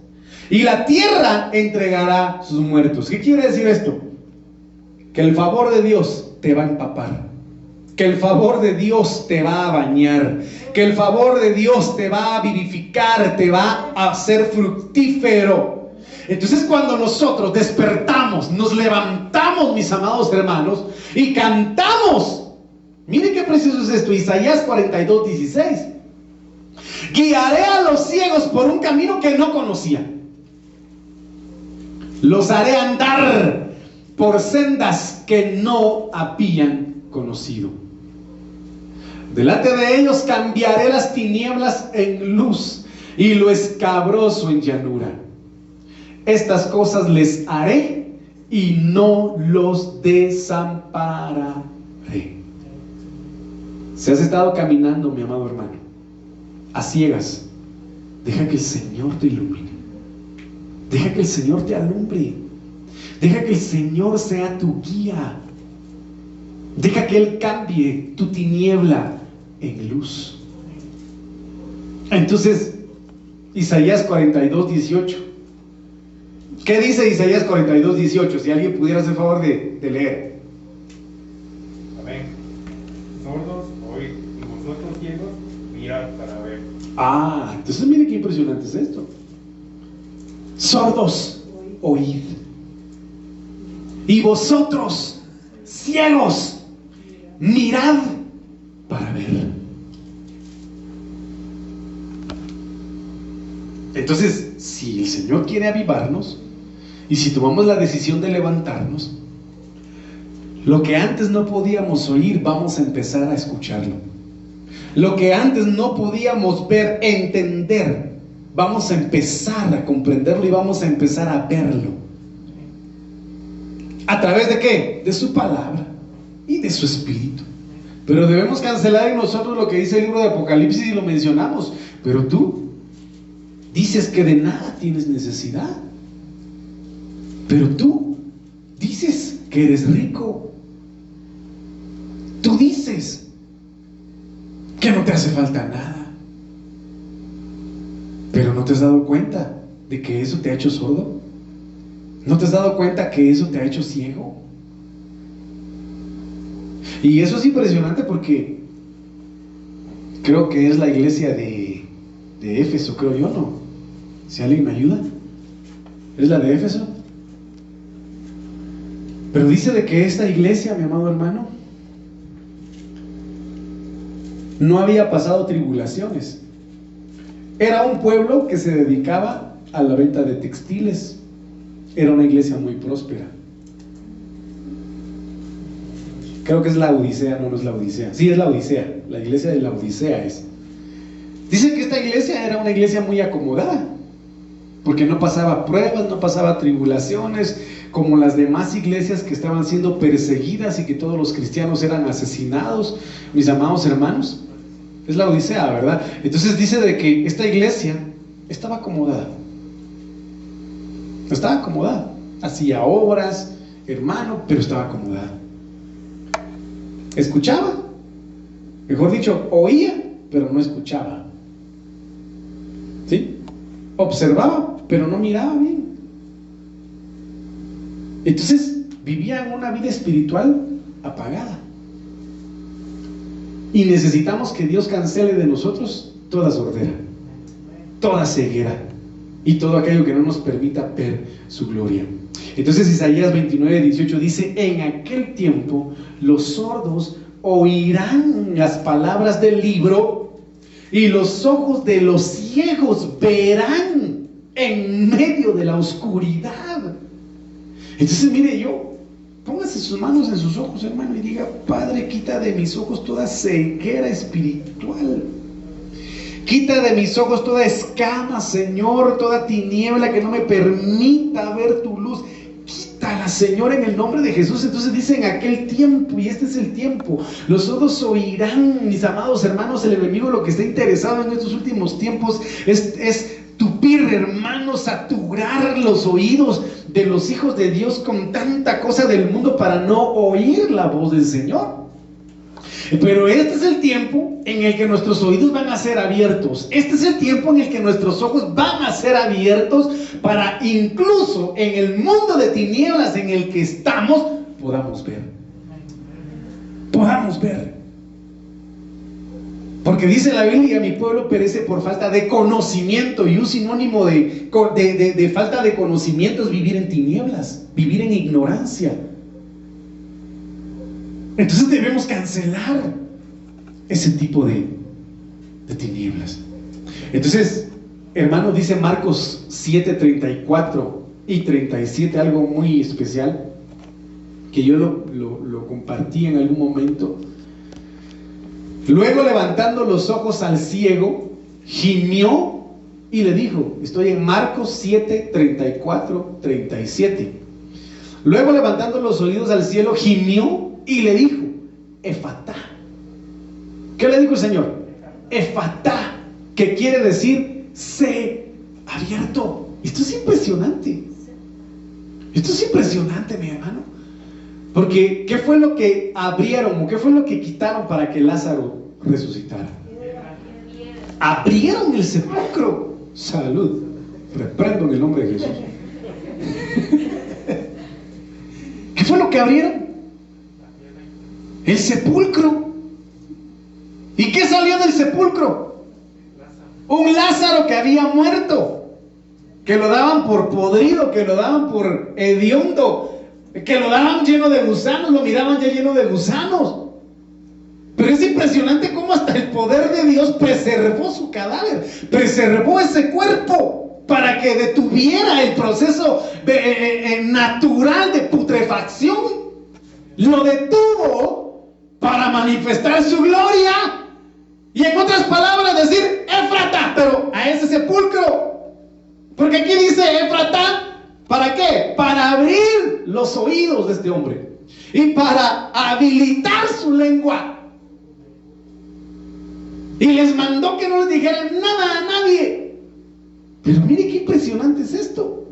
y la tierra entregará sus muertos. ¿Qué quiere decir esto? Que el favor de Dios te va a empapar, que el favor de Dios te va a bañar, que el favor de Dios te va a vivificar, te va a hacer fructífero. Entonces, cuando nosotros despertamos, nos levantamos, mis amados hermanos, y cantamos, miren qué precioso es esto, Isaías 42:16. Guiaré a los ciegos por un camino que no conocían, los haré andar por sendas que no habían conocido. Delante de ellos cambiaré las tinieblas en luz y lo escabroso en llanura. Estas cosas les haré y no los desampararé. Si has estado caminando, mi amado hermano, a ciegas, deja que el Señor te ilumine, deja que el Señor te alumbre, deja que el Señor sea tu guía, deja que Él cambie tu tiniebla en luz. Entonces, Isaías 42:18. ¿Qué dice Isaías 42:18? Si alguien pudiera hacer favor de leer. Amén. Sordos, oíd, y vosotros ciegos, mirad para ver. Entonces mire qué impresionante es esto. Sordos, oíd. Y vosotros, ciegos, mirad para ver. Entonces, si el Señor quiere avivarnos, y si tomamos la decisión de levantarnos, lo que antes no podíamos oír, vamos a empezar a escucharlo. Lo que antes no podíamos ver, entender, vamos a empezar a comprenderlo y vamos a empezar a verlo. ¿A través de qué? De su palabra y de su espíritu. Pero debemos cancelar en nosotros lo que dice el libro de Apocalipsis, y lo mencionamos. Pero tú dices que de nada tienes necesidad, pero tú dices que eres rico. Tú dices que no te hace falta nada, pero ¿no te has dado cuenta de que eso te ha hecho sordo? ¿No te has dado cuenta que eso te ha hecho ciego? Y eso es impresionante, porque creo que es la iglesia de Éfeso, creo yo, ¿no? Si alguien me ayuda, ¿es la de Éfeso? Pero dice de que esta iglesia, mi amado hermano, no había pasado tribulaciones. Era un pueblo que se dedicaba a la venta de textiles. Era una iglesia muy próspera. Creo que es la Odisea, no es la Odisea. Sí, es la Odisea, la iglesia de la Odisea es. Dice que esta iglesia era una iglesia muy acomodada, porque no pasaba pruebas, no pasaba tribulaciones, como las demás iglesias que estaban siendo perseguidas y que todos los cristianos eran asesinados, mis amados hermanos. Es la Odisea, ¿verdad? Entonces dice de que esta iglesia estaba acomodada. Estaba acomodada. Hacía obras, hermano, pero estaba acomodada. Escuchaba, mejor dicho, oía, pero no escuchaba. ¿Sí? Observaba, pero no miraba bien. Entonces vivían una vida espiritual apagada. Y necesitamos que Dios cancele de nosotros toda sordera, toda ceguera y todo aquello que no nos permita ver su gloria. Entonces Isaías 29:18 dice: en aquel tiempo los sordos oirán las palabras del libro, y los ojos de los ciegos verán en medio de la oscuridad. Entonces mire, póngase sus manos en sus ojos, hermano, y diga: Padre, quita de mis ojos toda ceguera espiritual. Quita de mis ojos toda escama, Señor, toda tiniebla que no me permita ver tu luz. Quítala, Señor, en el nombre de Jesús. Entonces dice: en aquel tiempo, y este es el tiempo, los sordos oirán. Mis amados hermanos, el enemigo lo que está interesado en estos últimos tiempos es tupir, hermano, saturar los oídos de los hijos de Dios con tanta cosa del mundo para no oír la voz del Señor. Pero este es el tiempo en el que nuestros oídos van a ser abiertos. Este es el tiempo en el que nuestros ojos van a ser abiertos para, incluso en el mundo de tinieblas en el que estamos, podamos ver. Podamos ver. Porque dice la Biblia: mi pueblo perece por falta de conocimiento. Y un sinónimo de falta de conocimiento es vivir en tinieblas, vivir en ignorancia. Entonces debemos cancelar ese tipo de tinieblas. Entonces, hermano, dice Marcos 7:34 y 37 algo muy especial, que yo lo compartí en algún momento. Luego, levantando los ojos al ciego, gimió y le dijo, estoy en Marcos 7:34, 37. Luego, levantando los oídos al cielo, gimió y le dijo: Efatá. ¿Qué le dijo el Señor? Efatá, que quiere decir: sé abierto. Esto es impresionante. Esto es impresionante, mi hermano. Porque ¿qué fue lo que abrieron o qué fue lo que quitaron para que Lázaro resucitara? Abrieron el sepulcro. Salud. Reprendo en el nombre de Jesús. ¿Qué fue lo que abrieron? El sepulcro. ¿Y qué salió del sepulcro? Un Lázaro que había muerto, que lo daban por podrido, que lo daban por hediondo, que lo daban lleno de gusanos, lo miraban ya lleno de gusanos. Pero es impresionante cómo hasta el poder de Dios preservó su cadáver, preservó ese cuerpo para que detuviera el proceso natural de putrefacción. Lo detuvo para manifestar su gloria, y en otras palabras decir: Éfrata, pero a ese sepulcro. Porque aquí dice Éfrata, ¿para qué? Para abrir los oídos de este hombre y para habilitar su lengua. Y les mandó que no les dijeran nada a nadie. Pero mire qué impresionante es esto.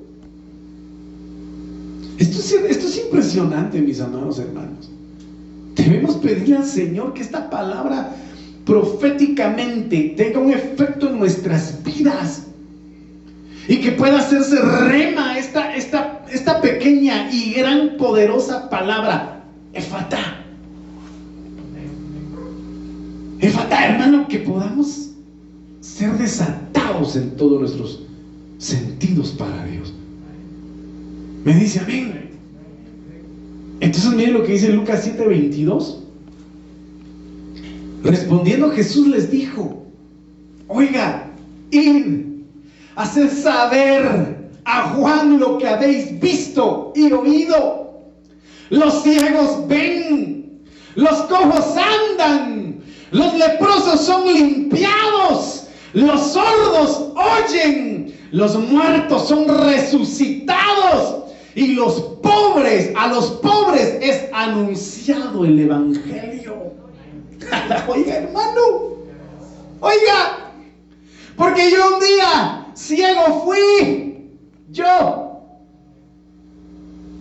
Esto es impresionante, mis amados hermanos. Debemos pedirle al Señor que esta palabra proféticamente tenga un efecto en nuestras vidas y que pueda hacerse rema esta pequeña y gran poderosa palabra, Efatá. Efatá, hermano, que podamos ser desatados en todos nuestros sentidos para Dios. Me dice amén. Entonces miren lo que dice Lucas 7:22. Respondiendo Jesús les dijo: oiga, id, haced saber a Juan lo que habéis visto y oído. Los ciegos ven, los cojos andan, los leprosos son limpiados, los sordos oyen, los muertos son resucitados, y a los pobres es anunciado el evangelio. Oiga, hermano, oiga, porque yo un día ciego fui,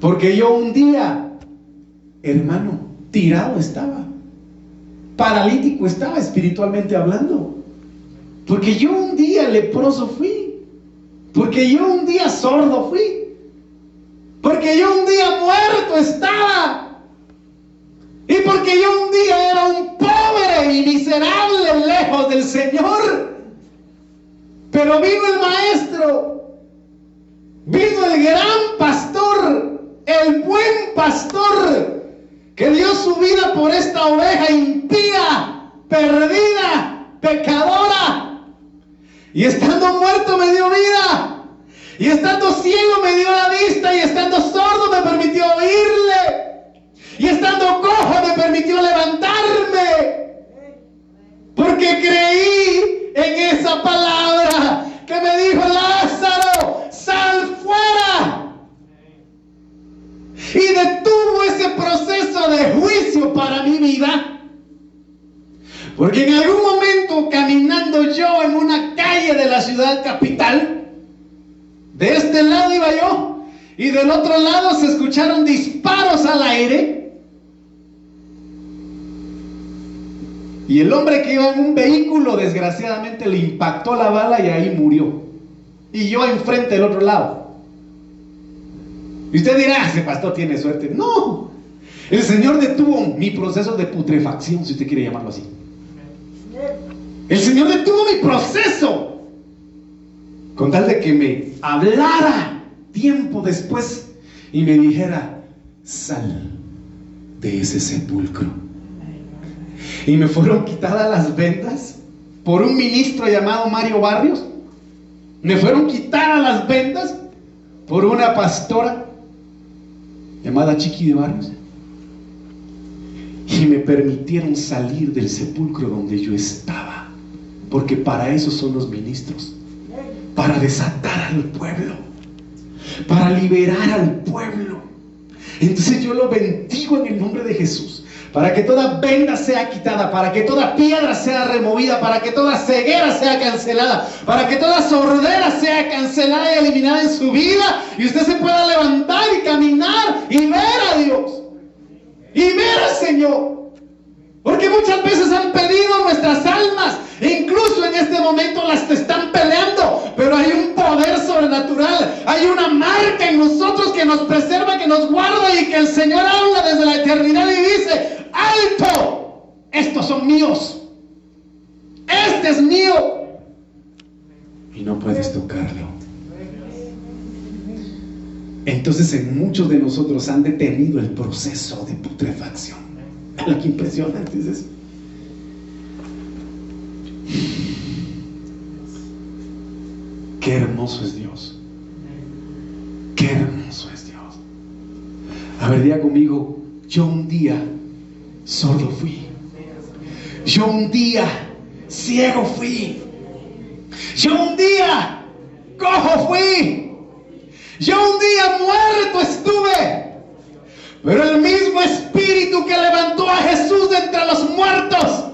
porque yo un día, hermano, tirado estaba, paralítico estaba espiritualmente hablando, porque yo un día leproso fui, porque yo un día sordo fui, porque yo un día muerto estaba, y porque yo un día era un pobre y miserable lejos del Señor. Pero vino el Maestro Vino el gran pastor, el buen pastor, que dio su vida por esta oveja impía, perdida, pecadora. Y estando muerto me dio vida. Y estando ciego me dio la vista. Y estando sordo me permitió oírle. Y estando cojo me permitió levantarme. Porque creí en esa palabra que me dijo: Lázaro, sal fuera. Y detuvo ese proceso de juicio para mi vida. Porque en algún momento, caminando yo en una calle de la ciudad capital, de este lado iba yo, y del otro lado se escucharon disparos al aire, y el hombre que iba en un vehículo, desgraciadamente, le impactó la bala y ahí murió. Y yo enfrente del otro lado. Y usted dirá: ese pastor tiene suerte. No, el Señor detuvo mi proceso de putrefacción, si usted quiere llamarlo así. El Señor detuvo mi proceso con tal de que me hablara tiempo después y me dijera: sal de ese sepulcro. Y me fueron quitadas las vendas por un ministro llamado Mario Barrios. Me fueron quitadas las vendas por una pastora llamada Chiqui de Barrios. Y me permitieron salir del sepulcro donde yo estaba. Porque para eso son los ministros. Para desatar al pueblo. Para liberar al pueblo. Entonces yo lo bendigo en el nombre de Jesús. Para que toda venda sea quitada. Para que toda piedra sea removida. Para que toda ceguera sea cancelada. Para que toda sordera sea cancelada y eliminada en su vida. Y usted se pueda levantar y caminar y ver a Dios. Y ver al Señor. Porque muchas veces han pedido nuestras almas. E incluso en este momento las están peleando. Pero hay un poder sobrenatural. Hay una marca en nosotros que nos preserva, que nos guarda. Y que el Señor habla desde la eternidad y dice: ¡alto! Estos son míos. Este es mío. Y no puedes tocarlo. Entonces en muchos de nosotros han detenido el proceso de putrefacción. Lo que impresionante es eso. Qué hermoso es Dios. Qué hermoso es Dios. A ver, diga conmigo: yo un día sordo fui. Yo un día ciego fui. Yo un día cojo fui. Yo un día muerto estuve. Pero el mismo Espíritu que levantó a Jesús de entre los muertos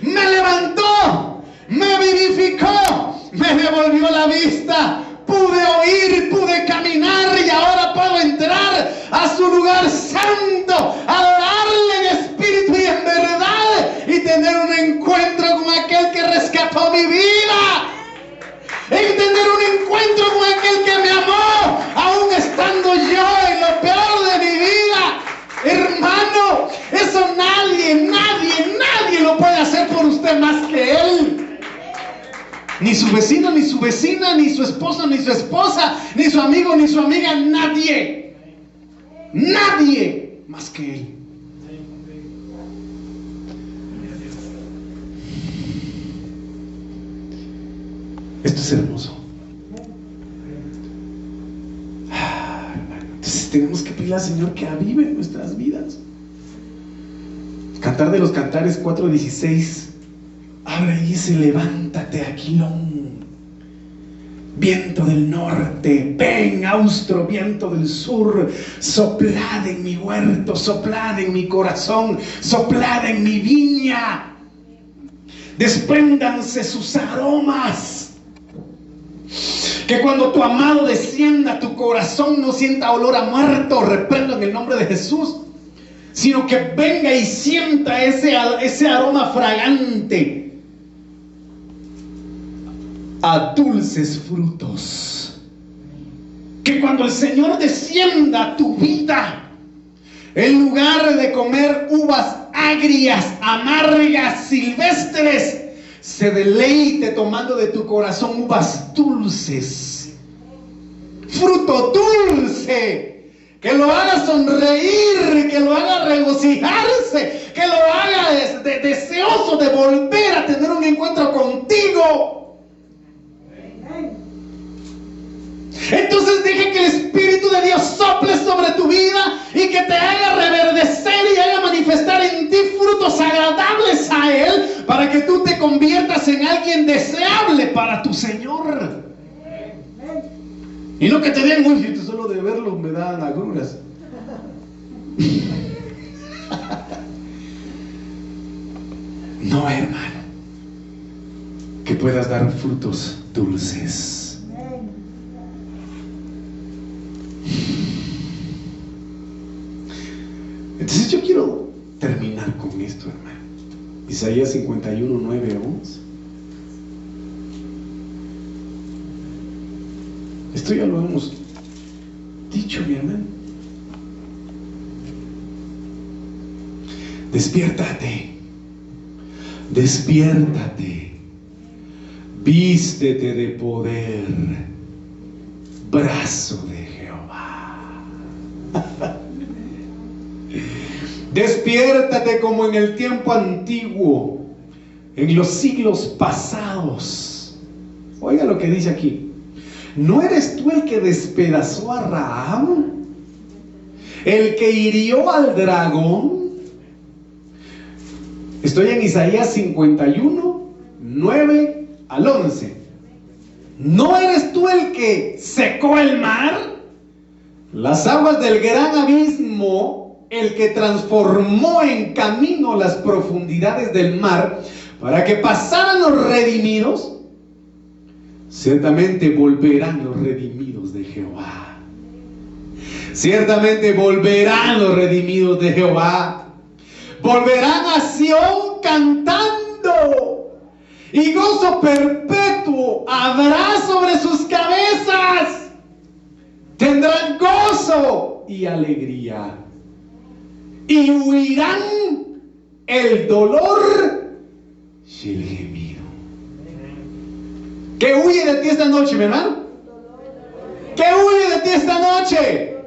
me levantó, me vivificó, me devolvió la vista. Pude oír, pude caminar y ahora puedo entrar a su lugar santo, adorarle en espíritu y en verdad y tener un encuentro con aquel que rescató mi vida. En tener un encuentro con aquel que me amó, aún estando yo en lo peor de mi vida. Hermano, eso nadie lo puede hacer por usted más que Él. Ni su vecino, ni su vecina, ni su esposo, ni su esposa, ni su amigo, ni su amiga, nadie. Nadie más que Él. Esto es hermoso. Entonces tenemos que pedirle al Señor que avive nuestras vidas. Cantar de los Cantares 4:16 habla y dice: levántate, Aquilón, viento del norte, ven, austro viento del sur, soplad en mi huerto, soplad en mi corazón, soplad en mi viña, despréndanse sus aromas. Que cuando tu amado descienda, tu corazón no sienta olor a muerto, reprendo en el nombre de Jesús, sino que venga y sienta ese aroma fragante a dulces frutos. Que cuando el Señor descienda a tu vida, en lugar de comer uvas agrias, amargas, silvestres, se deleite tomando de tu corazón uvas dulces, fruto dulce, que lo haga sonreír, que lo haga regocijarse, que lo haga deseoso de volver a tener un encuentro contigo. Entonces deje que el Espíritu de Dios sople sobre tu vida y que te haga reverdecer y haga manifestar en ti frutos agradables a Él, para que tú te conviertas en alguien deseable para tu Señor. Y no que te den, uy, solo de verlo me dan agruras. No, hermano, que puedas dar frutos dulces. Entonces yo quiero terminar con esto, hermano. Isaías 51, 9 a 11. Esto ya lo hemos dicho, mi hermano. Despiértate, despiértate, vístete de poder, brazo de Jehová. Despiértate como en el tiempo antiguo, en los siglos pasados. Oiga lo que dice aquí. ¿No eres tú el que despedazó a Rahab? ¿El que hirió al dragón? Estoy en Isaías 51, 9 al 11. ¿No eres tú el que secó el mar? Las aguas del gran abismo, el que transformó en camino las profundidades del mar, para que pasaran los redimidos. Ciertamente volverán los redimidos de Jehová. Ciertamente volverán los redimidos de Jehová. Volverán a Sión cantando, y gozo perpetuo habrá sobre sus cabezas. Tendrán gozo y alegría, y huirán el dolor y el gemido. ¿Qué huye de ti esta noche, mi hermano? ¿Qué huye de ti esta noche?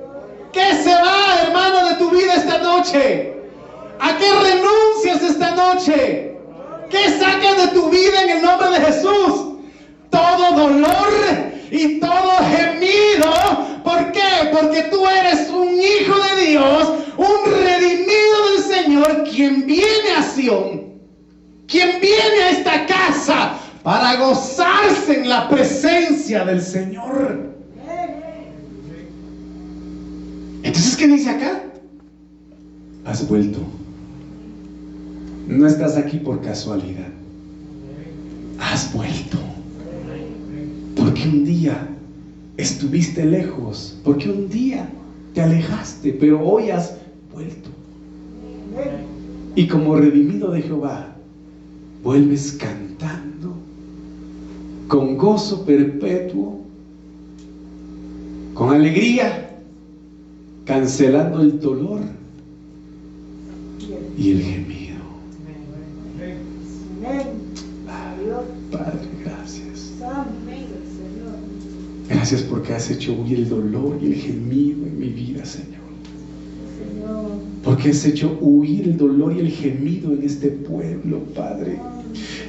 ¿Qué se va, hermano, de tu vida esta noche? ¿A qué renuncias esta noche? ¿Qué sacas de tu vida en el nombre de Jesús? Todo dolor y todo gemido. ¿Por qué? Porque tú eres un hijo de Dios, un redimido del Señor, quien viene a Sión, quien viene a esta casa para gozarse en la presencia del Señor. Entonces, ¿qué dice acá? Has vuelto. No estás aquí por casualidad. Has vuelto. Porque un día estuviste lejos. Porque un día te alejaste, pero hoy has vuelto. Y como redimido de Jehová, vuelves cantando con gozo perpetuo, con alegría, cancelando el dolor y el gemido. Padre, gracias. Gracias porque has hecho huir el dolor y el gemido en mi vida, Señor. Porque has hecho huir el dolor y el gemido en este pueblo, Padre.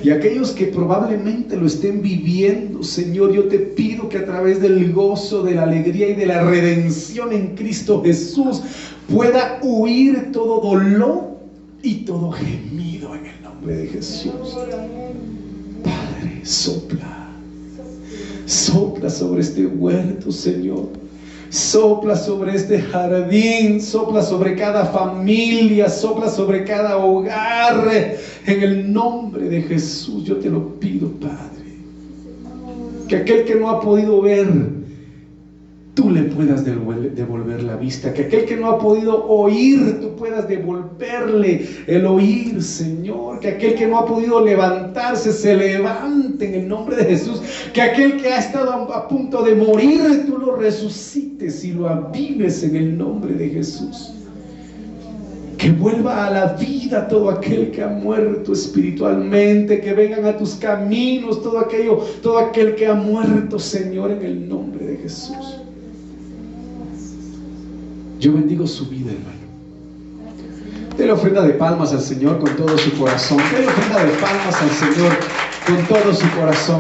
Y aquellos que probablemente lo estén viviendo, Señor, yo te pido que a través del gozo, de la alegría y de la redención en Cristo Jesús pueda huir todo dolor y todo gemido en el nombre de Jesús. Padre, sopla. Sopla sobre este huerto, Señor. Sopla sobre este jardín, sopla sobre cada familia, sopla sobre cada hogar. En el nombre de Jesús yo te lo pido, Padre. Que aquel que no ha podido ver, tú le puedas devolver la vista. Que aquel que no ha podido oír, tú puedas devolverle el oír, Señor. Que aquel que no ha podido levantarse, se levante en el nombre de Jesús. Que aquel que ha estado a punto de morir, tú lo resucites y lo avives en el nombre de Jesús. Que vuelva a la vida todo aquel que ha muerto espiritualmente. Que vengan a tus caminos todo aquel que ha muerto, Señor, en el nombre de Jesús. Yo bendigo su vida, hermano. Dele ofrenda de palmas al Señor con todo su corazón. Dele ofrenda de palmas al Señor con todo su corazón.